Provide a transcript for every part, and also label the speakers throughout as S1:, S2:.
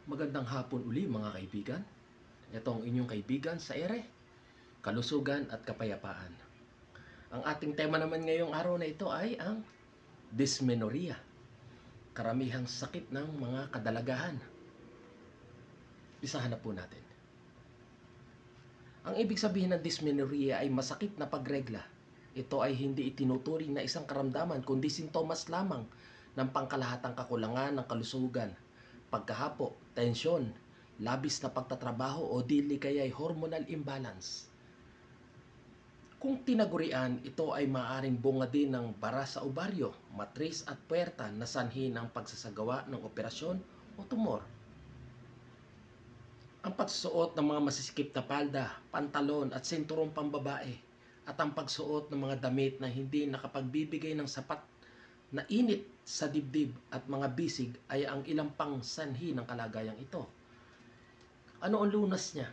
S1: Magandang hapon uli mga kaibigan. Ito ang inyong kaibigan sa ere, kalusugan at kapayapaan. Ang ating tema naman ngayong araw na ito ay ang dysmenorrhea, karamihang sakit ng mga kadalagahan. Isahan na po natin. Ang ibig sabihin ng dysmenorrhea ay masakit na pagregla. Ito ay hindi itinuturing na isang karamdaman kundi sintomas lamang ng pangkalahatang kakulangan ng kalusugan, pagkahapo, tensyon, labis na pagtatrabaho o dili kaya'y hormonal imbalance. Kung tinagurian, ito ay maaaring bunga din ng bara sa ovaryo, matris at puwerta na sanhi ng pagsasagawa ng operasyon o tumor. Ang pagsusuot ng mga masisikip na palda, pantalon at sinturong pambabae at ang pagsuot ng mga damit na hindi nakapagbibigay ng sapat na init sa dibdib at mga bisig ay ang ilang pang sanhi ng kalagayang ito. Ano ang lunas niya?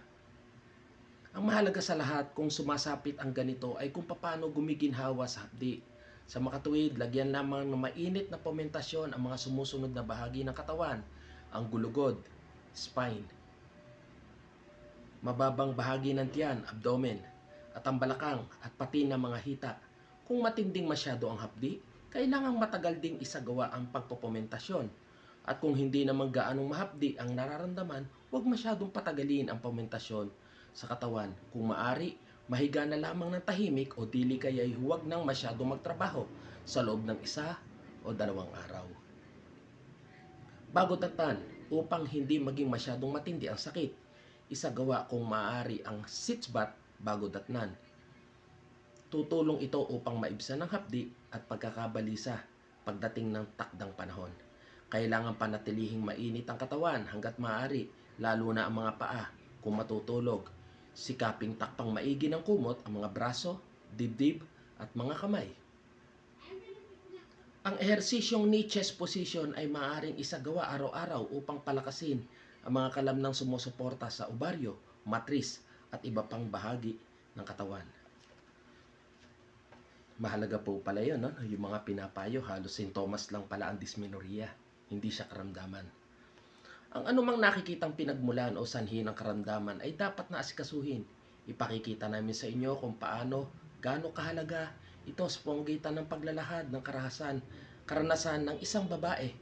S1: Ang mahalaga sa lahat kung sumasapit ang ganito ay kung paano gumiginhawa sa hapdi. Sa makatuwid, lagyan lamang ng mainit na pomentasyon ang mga sumusunod na bahagi ng katawan, ang gulugod, spine, mababang bahagi ng tiyan, abdomen, at ang balakang at pati ng mga hita. Kung matinding masyado ang hapdi, kailangang matagal ding isagawa ang pagpopomentasyon. At kung hindi naman gaanong mahapdi ang nararamdaman, huwag masyadong patagalin ang pomentasyon sa katawan. Kung maari, mahiga na lamang ng tahimik o dili kaya'y huwag nang masyadong magtrabaho sa loob ng 1 o 2 araw. Bago datan, upang hindi maging masyadong matindi ang sakit, isagawa kung maaari ang sitz bath bago datnan. Tutulong ito upang maibsan ang hapdi at pagkakabalisa pagdating ng takdang panahon. Kailangan panatilihing mainit ang katawan hanggat maaari, lalo na ang mga paa. Kung matutulog, sikaping takpang maigi ng kumot ang mga braso, dibdib at mga kamay. Ang ehersisyong knee chest position ay maaaring isagawa araw-araw upang palakasin ang mga kalamnang sumusuporta sa ovaryo, matris at iba pang bahagi ng katawan. Mahalaga po pala yun, no? Yung mga pinapayo, halos sintomas lang pala ang dysmenorrhea, hindi siya karamdaman. Ang anumang nakikitang pinagmulan o sanhi ng karamdaman ay dapat na asikasuhin. Ipakikita namin sa inyo kung gaano kahalaga ito sa pamamagitan ng paglalahad ng karanasan ng isang babae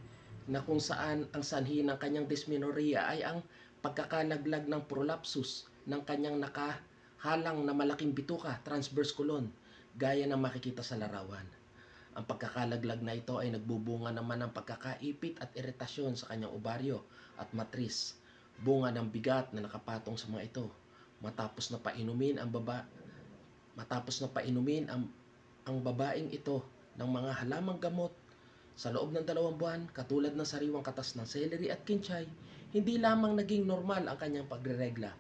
S1: na kung saan ang sanhi ng kanyang dysmenorrhea ay ang pagkakalaglag ng prolapsus ng kanyang nakahalang na malaking bituka, transverse colon, gaya ng makikita sa larawan. Ang pagkakalaglag na ito ay nagbubunga naman ng pagkakaipit at iritasyon sa kanyang ovaryo at matris, bunga ng bigat na nakapatong sa mga ito. Matapos na painumin ang babaeng ito ng mga halamang gamot sa loob ng 2 buwan, katulad ng sariwang katas ng celery at kinchay, hindi lamang naging normal ang kanyang pagreregla,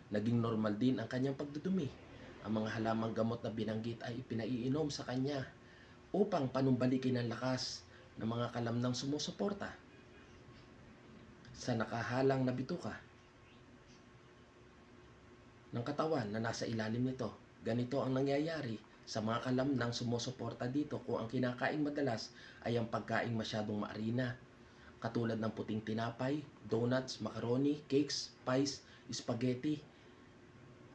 S1: naging normal din ang kanyang pagdudumi. Ang mga halamang gamot na binanggit ay ipinaiinom sa kanya upang panumbalikin ang lakas ng mga kalamnang sumusuporta sa nakahalang na bituka ng katawan na nasa ilalim nito. Ganito ang nangyayari sa mga kalamnang sumusuporta dito kung ang kinakain madalas ay ang pagkain masyadong maarina, katulad ng puting tinapay, donuts, macaroni, cakes, pies, spaghetti,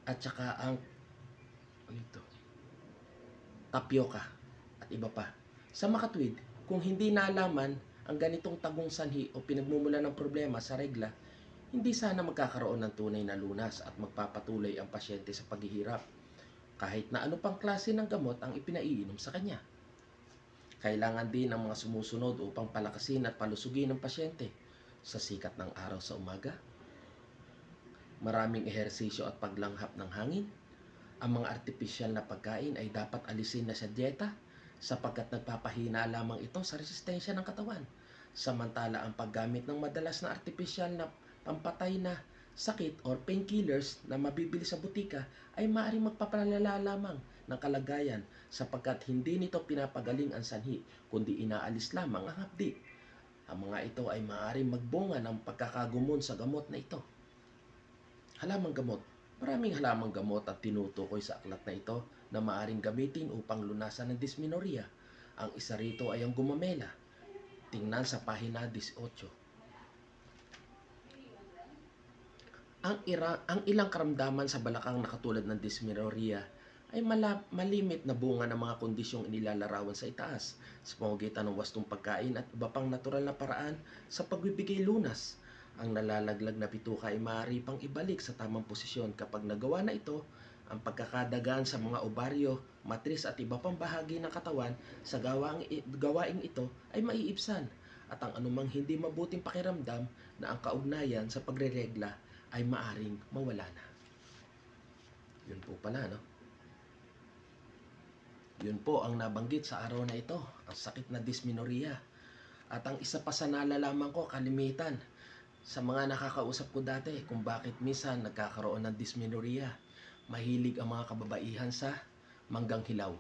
S1: at saka ang tapioca at iba pa. Sa makatwid, kung hindi nalaman ang ganitong tagong sanhi o pinagmumulan ng problema sa regla, hindi sana magkakaroon ng tunay na lunas at magpapatuloy ang pasyente sa paghihirap kahit na ano pang klase ng gamot ang ipinaiinom sa kanya. Kailangan din ang mga sumusunod upang palakasin at palusugin ng pasyente sa sikat ng araw sa umaga, maraming ehersisyo at paglanghap ng hangin. Ang mga artipisyal na pagkain ay dapat alisin na sa dieta sapagkat nagpapahina lamang ito sa resistensya ng katawan. Samantala ang paggamit ng madalas na artipisyal na pampatay na sakit or painkillers na mabibili sa butika ay maaaring magpapalala lamang ng kalagayan sapagkat hindi nito pinapagaling ang sanhi kundi inaalis lamang ang hapdi. Ang mga ito ay maaaring magbunga ng pagkakagumon sa gamot na ito. Halamang gamot. Maraming halamang gamot at tinutukoy sa aklat na ito na maaaring gamitin upang lunasan ng dysmenorrhea. Ang isa rito ay ang gumamela. Tingnan sa pahina 18. Ang ilang karamdaman sa balakang na katulad ng dysmenorrhea ay malimit na bunga ng mga kondisyong inilalarawan sa itaas sa pamamagitan ng wastong pagkain at iba pang natural na paraan sa pagbibigay lunas. Ang nalalaglag na bituka ay maaari pang ibalik sa tamang posisyon kapag nagawa na ito. Ang pagkakadagan sa mga ovaryo, matris at iba pang bahagi ng katawan sa gawaing ito ay maiibsan, at ang anumang hindi mabuting pakiramdam na ang kaugnayan sa pagreregla ay maaring mawala na. Yun po pala, no? Yun po ang nabanggit sa araw na ito, ang sakit na dysmenorrhea. At ang isa pa sa nalalaman ko, kalimitan, sa mga nakakausap ko dati kung bakit minsan nagkakaroon ng dysmenorrhea. Mahilig ang mga kababaihan sa manggang hilaw.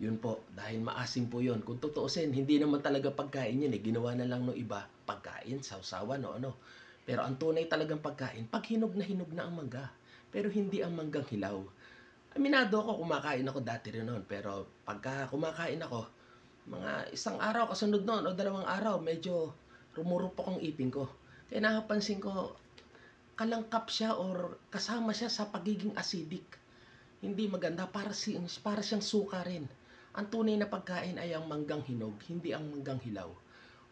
S1: Yun po, dahil maasim po yun. Kung tutuusin, hindi naman talaga pagkain yun eh. Ginawa na lang ng iba, pagkain, sausawan o ano. Pero ang tunay talagang pagkain, pag hinog na ang mangga. Pero hindi ang manggang hilaw. Aminado ako, kumakain ako dati rin noon. Pero pagka kumakain ako, mga isang araw kasunod noon o 2 araw, medyo rumurupok ang ipin ko. Kaya napapansin ko, kalangkap siya or kasama siya sa pagiging acidic. Hindi maganda, para siyang suka rin. Ang tunay na pagkain ay ang manggang hinog, hindi ang manggang hilaw.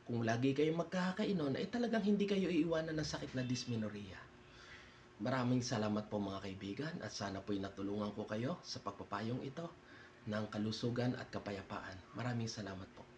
S1: Kung lagi kayong magkakainon, ay talagang hindi kayo iiwanan ng sakit na dysmenorrhea. Maraming salamat po mga kaibigan, at sana po'y natulungan ko kayo sa pagpapayong ito ng kalusugan at kapayapaan. Maraming salamat po.